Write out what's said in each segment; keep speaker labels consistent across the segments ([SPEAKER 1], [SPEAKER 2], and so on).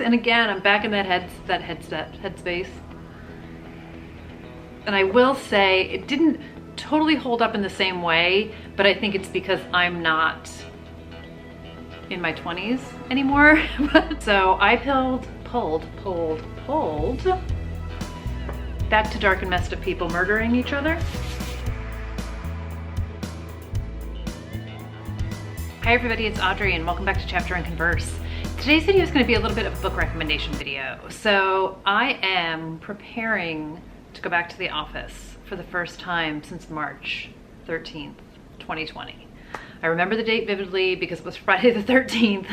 [SPEAKER 1] And again, I'm back in that headspace. And I will say it didn't totally hold up in the same way, but I think it's because I'm not in my 20s anymore. So I pulled back to dark and messed up people murdering each other. Hi everybody, it's Audrey and welcome back to Chapter and Converse. Today's video is going to be a little bit of a book recommendation video. So I am preparing to go back to the office for the first time since March 13th, 2020. I remember the date vividly because it was Friday the 13th,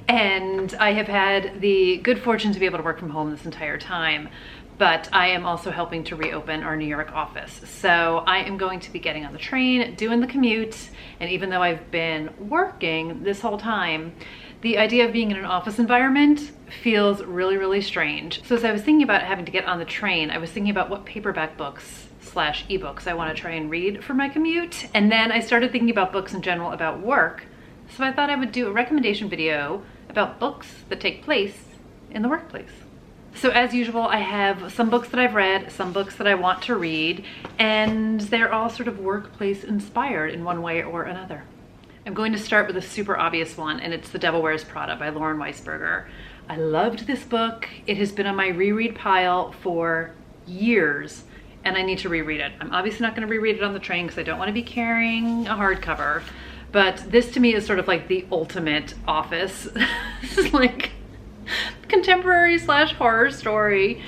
[SPEAKER 1] and I have had the good fortune to be able to work from home this entire time, but I am also helping to reopen our New York office. So I am going to be getting on the train, doing the commute, and even though I've been working this whole time, the idea of being in an office environment feels really, really strange. So as I was thinking about having to get on the train, I was thinking about what paperback books / ebooks I want to try and read for my commute. And then I started thinking about books in general about work. So I thought I would do a recommendation video about books that take place in the workplace. So as usual, I have some books that I've read, some books that I want to read, and they're all sort of workplace inspired in one way or another. I'm going to start with a super obvious one, and it's The Devil Wears Prada by Lauren Weisberger. I loved this book. It has been on my reread pile for years, and I need to reread it. I'm obviously not going to reread it on the train because I don't want to be carrying a hardcover, but this to me is sort of like the ultimate office. This is like contemporary / horror story.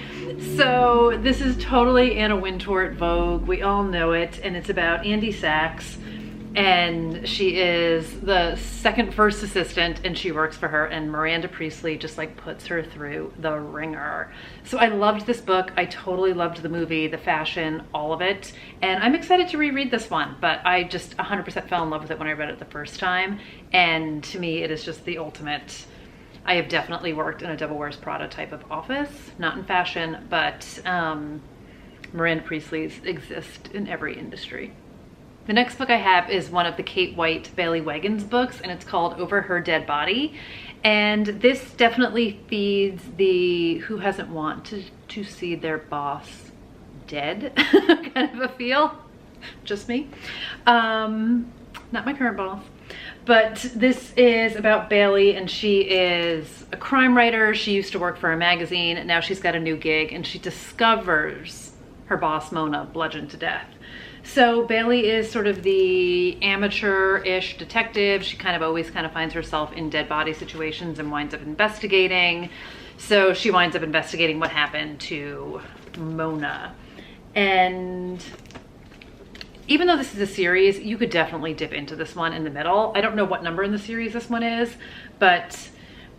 [SPEAKER 1] So this is totally Anna Wintour at Vogue. We all know it, and it's about Andy Sachs. And she is the second first assistant and she works for her, and Miranda Priestley just like puts her through the ringer. So I loved this book. I totally loved the movie, the fashion, all of it. And I'm excited to reread this one, but I just 100% fell in love with it when I read it the first time. And to me, it is just the ultimate. I have definitely worked in a Devil Wears Prada type of office, not in fashion, but Miranda Priestley's exist in every industry. The next book I have is one of the Kate White Bailey Wiggins books, and it's called Over Her Dead Body. And this definitely feeds the who hasn't wanted to see their boss dead kind of a feel. Just me. Not my current boss. But this is about Bailey, and she is a crime writer. She used to work for a magazine, and now she's got a new gig, and she discovers her boss, Mona, bludgeoned to death. So Bailey is sort of the amateur-ish detective. She always finds herself in dead body situations and winds up investigating. So she winds up investigating what happened to Mona. And even though this is a series, you could definitely dip into this one in the middle. I don't know what number in the series this one is, but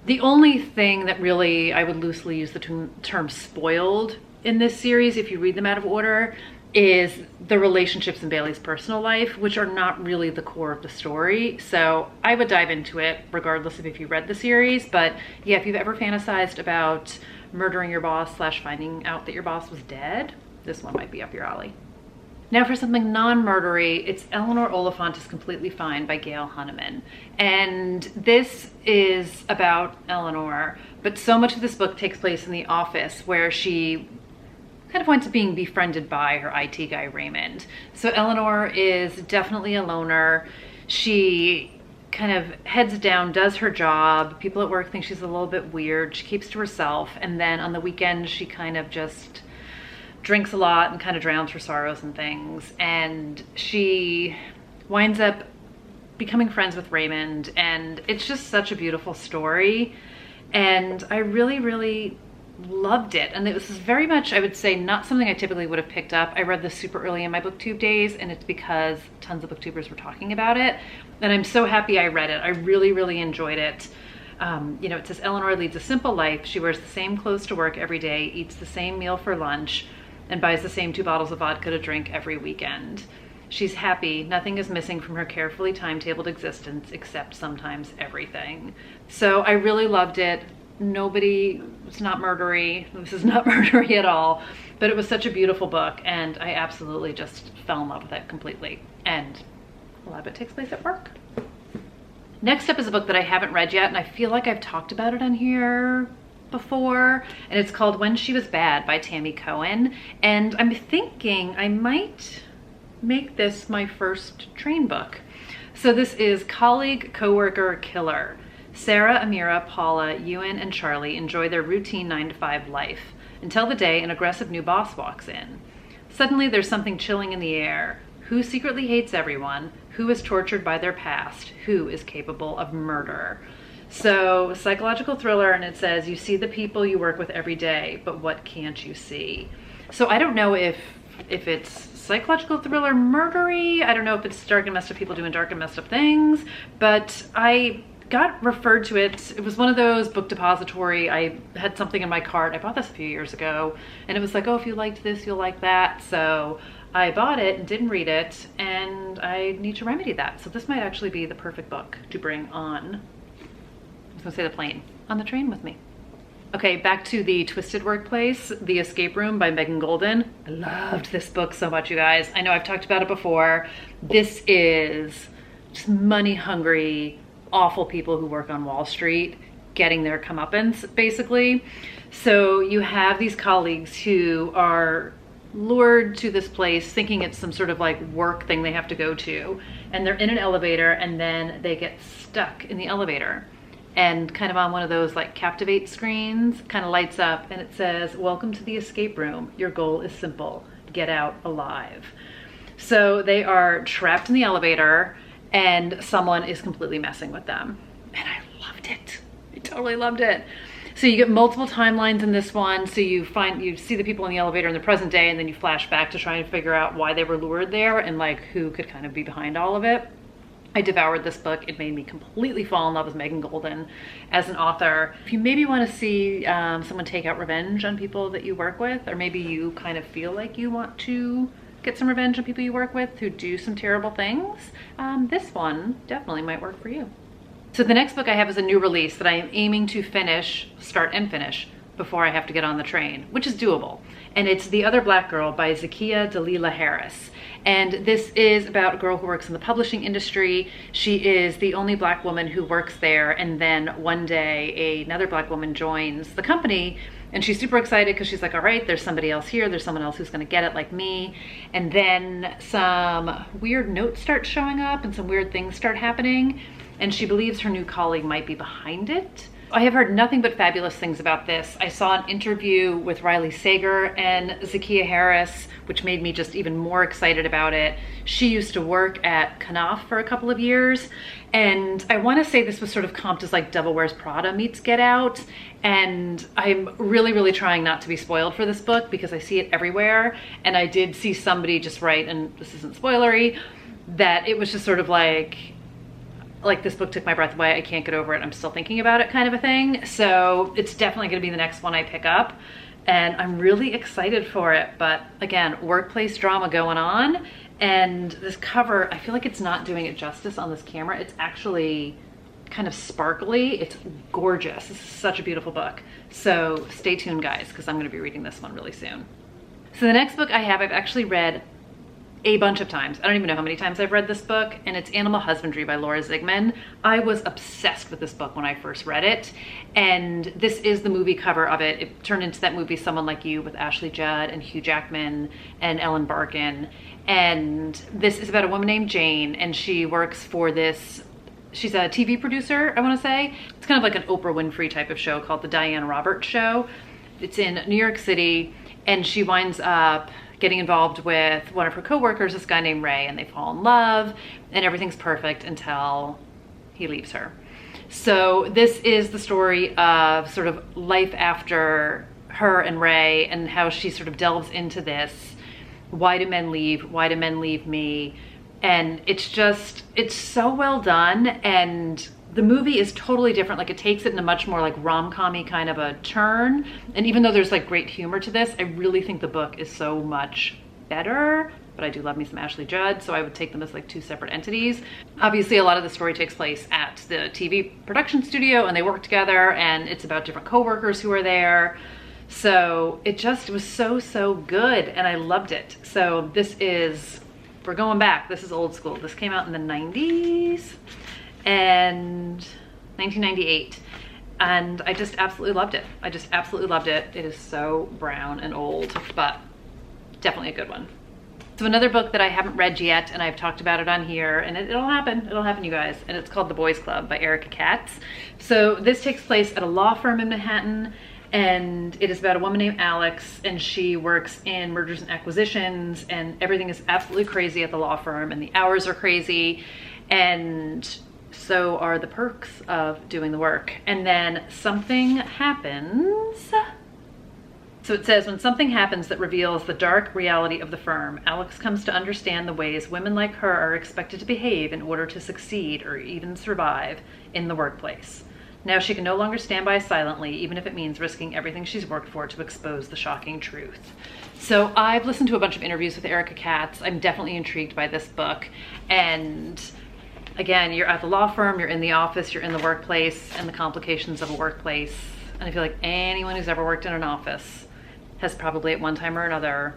[SPEAKER 1] the only thing that really, I would loosely use the term spoiled in this series, if you read them out of order, is the relationships in Bailey's personal life, which are not really the core of the story. So I would dive into it regardless of if you read the series. But yeah, if you've ever fantasized about murdering your boss / finding out that your boss was dead, this one might be up your alley. Now for something non-murdery, it's Eleanor Oliphant is Completely Fine by Gail Hunneman. And this is about Eleanor, but so much of this book takes place in the office where she kind of winds up being befriended by her IT guy, Raymond. So Eleanor is definitely a loner. She kind of heads down, does her job. People at work think she's a little bit weird. She keeps to herself. And then on the weekend, she kind of just drinks a lot and kind of drowns her sorrows and things. And she winds up becoming friends with Raymond. And it's just such a beautiful story. And I really, really loved it. And it was very much, I would say, not something I typically would have picked up. I read this super early in my booktube days, and it's because tons of booktubers were talking about it. And I'm so happy I read it. I really, really enjoyed it. It says Eleanor leads a simple life. She wears the same clothes to work every day, eats the same meal for lunch, and buys the same 2 bottles of vodka to drink every weekend. She's happy. Nothing is missing from her carefully timetabled existence except sometimes everything. So I really loved it. It's not murdery. This is not murdery at all, but it was such a beautiful book, and I absolutely just fell in love with it completely. And a lot of it takes place at work. Next up is a book that I haven't read yet, and I feel like I've talked about it on here before, and it's called When She Was Bad by Tammy Cohen. And I'm thinking I might make this my first train book. So this is Colleague, Coworker, Killer. Sarah, Amira, Paula, Ewan, and Charlie enjoy their routine 9-to-5 life until the day an aggressive new boss walks in. Suddenly there's something chilling in the air. Who secretly hates everyone? Who is tortured by their past? Who is capable of murder? So, psychological thriller, and it says, you see the people you work with every day, but what can't you see? So I don't know if it's psychological thriller murdery. I don't know if it's dark and messed up people doing dark and messed up things, but I got referred to it. It was one of those book depository. I had something in my cart. I bought this a few years ago, and it was like, oh, if you liked this, you'll like that. So I bought it and didn't read it, and I need to remedy that. So this might actually be the perfect book to bring on, I was gonna say the plane, on the train with me. Okay, back to The Twisted Workplace, The Escape Room by Megan Golden. I loved this book so much, you guys. I know I've talked about it before. This is just money-hungry, awful people who work on Wall Street getting their comeuppance, basically. So you have these colleagues who are lured to this place thinking it's some sort of like work thing they have to go to, and they're in an elevator, and then they get stuck in the elevator. And kind of on one of those like Captivate screens, kind of lights up, and it says, welcome to the escape room. Your goal is simple. Get out alive. So they are trapped in the elevator, and someone is completely messing with them. And I loved it. I totally loved it. So you get multiple timelines in this one. So you see the people in the elevator in the present day, and then you flash back to try and figure out why they were lured there and like who could kind of be behind all of it. I devoured this book. It made me completely fall in love with Megan Golden as an author. If you maybe want to see someone take out revenge on people that you work with, or maybe you kind of feel like you want to get some revenge on people you work with who do some terrible things, this one definitely might work for you. So the next book I have is a new release that I am aiming to finish, start and finish, before I have to get on the train, which is doable. And it's The Other Black Girl by Zakiya Dalila Harris. And this is about a girl who works in the publishing industry. She is the only Black woman who works there, and then one day another Black woman joins the company, and she's super excited because she's like, all right, there's somebody else here, there's someone else who's gonna get it like me. And then some weird notes start showing up and some weird things start happening, and she believes her new colleague might be behind it. I have heard nothing but fabulous things about this. I saw an interview with Riley Sager and Zakiya Harris, which made me just even more excited about it. She used to work at Knopf for a couple of years, and I want to say this was sort of comped as like Devil Wears Prada meets Get Out, and I'm really, really trying not to be spoiled for this book because I see it everywhere, and I did see somebody just write, and this isn't spoilery, that it was just sort of like this book took my breath away, I can't get over it, I'm still thinking about it kind of a thing. So it's definitely gonna be the next one I pick up, and I'm really excited for it. But again, workplace drama going on, and this cover, I feel like it's not doing it justice on this camera. It's actually kind of sparkly. It's gorgeous. This is such a beautiful book. So stay tuned, guys, because I'm gonna be reading this one really soon. So the next book I have, I've actually read a bunch of times. I don't even know how many times I've read this book, and it's Animal Husbandry by Laura Zigman. I was obsessed with this book when I first read it, and this is the movie cover of it. It turned into that movie Someone Like You with Ashley Judd and Hugh Jackman and Ellen Barkin. And this is about a woman named Jane, and she works for this, she's a TV producer, I want to say. It's kind of like an Oprah Winfrey type of show called The Diane Roberts Show. It's in New York City, and she winds up getting involved with one of her coworkers, this guy named Ray, and they fall in love, and everything's perfect until he leaves her. So this is the story of sort of life after her and Ray, and how she sort of delves into this. Why do men leave? Why do men leave me? And it's so well done, and the movie is totally different. Like, it takes it in a much more like rom-com-y kind of a turn. And even though there's like great humor to this, I really think the book is so much better. But I do love me some Ashley Judd, so I would take them as like two separate entities. Obviously, a lot of the story takes place at the TV production studio, and they work together, and it's about different coworkers who are there. So it was so good, and I loved it. So we're going back. This is old school. This came out in the 90s. And 1998, and I just absolutely loved it. I just absolutely loved it. It is so brown and old, but definitely a good one. So another book that I haven't read yet, and I've talked about it on here, and it'll happen, you guys, and it's called The Boys Club by Erica Katz. So this takes place at a law firm in Manhattan, and it is about a woman named Alex, and she works in mergers and acquisitions, and everything is absolutely crazy at the law firm, and the hours are crazy, and so are the perks of doing the work. And then something happens. So it says, when something happens that reveals the dark reality of the firm, Alex comes to understand the ways women like her are expected to behave in order to succeed or even survive in the workplace. Now she can no longer stand by silently, even if it means risking everything she's worked for to expose the shocking truth. So I've listened to a bunch of interviews with Erica Katz. I'm definitely intrigued by this book. And again, you're at the law firm, you're in the office, you're in the workplace, and the complications of a workplace. And I feel like anyone who's ever worked in an office has probably at one time or another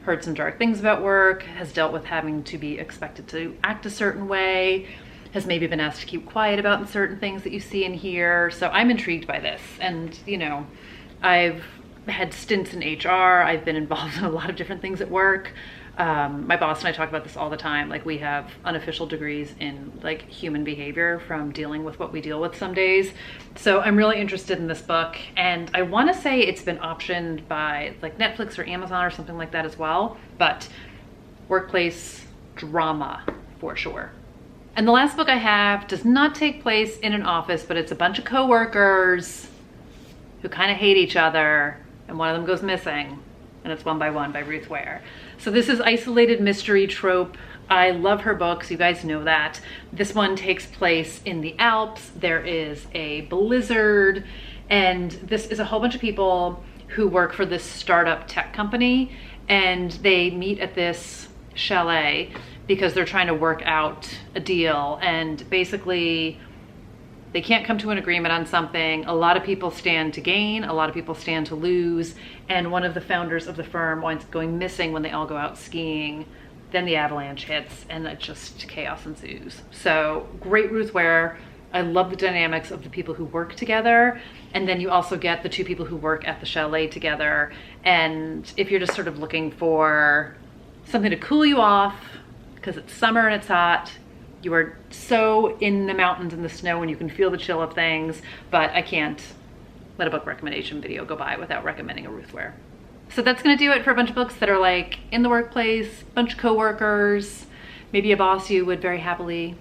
[SPEAKER 1] heard some dark things about work, has dealt with having to be expected to act a certain way, has maybe been asked to keep quiet about certain things that you see and hear. So I'm intrigued by this. And, you know, I've had stints in HR. I've been involved in a lot of different things at work. My boss and I talk about this all the time. Like, we have unofficial degrees in like human behavior from dealing with what we deal with some days. So I'm really interested in this book, and I want to say it's been optioned by like Netflix or Amazon or something like that as well, but workplace drama for sure. And the last book I have does not take place in an office, but it's a bunch of coworkers who kind of hate each other, and one of them goes missing, and it's One by One by Ruth Ware. So this is Isolated Mystery Trope. I love her books, you guys know that. This one takes place in the Alps. There is a blizzard, and this is a whole bunch of people who work for this startup tech company, and they meet at this chalet because they're trying to work out a deal, and basically they can't come to an agreement on something. A lot of people stand to gain, a lot of people stand to lose, and one of the founders of the firm winds up going missing when they all go out skiing. Then the avalanche hits, and it just chaos ensues. So great Ruth Ware. I love the dynamics of the people who work together, and then you also get the two people who work at the chalet together. And if you're just sort of looking for something to cool you off, because it's summer and it's hot, you are so in the mountains in the snow and you can feel the chill of things, but I can't let a book recommendation video go by without recommending a Ruth Ware. So that's gonna do it for a bunch of books that are like in the workplace, bunch of coworkers, maybe a boss you would very happily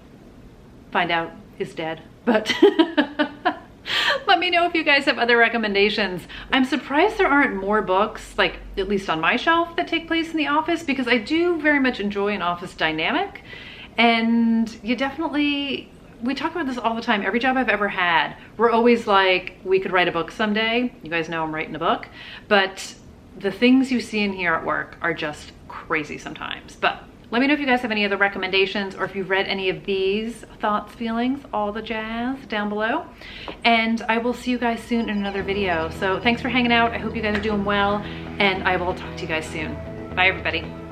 [SPEAKER 1] find out is dead, but let me know if you guys have other recommendations. I'm surprised there aren't more books, like at least on my shelf, that take place in the office, because I do very much enjoy an office dynamic. And you definitely, we talk about this all the time. Every job I've ever had, we're always like, we could write a book someday. You guys know I'm writing a book, but the things you see in here at work are just crazy sometimes. But let me know if you guys have any other recommendations, or if you've read any of these thoughts, feelings, all the jazz down below. And I will see you guys soon in another video. So thanks for hanging out. I hope you guys are doing well, and I will talk to you guys soon. Bye, everybody.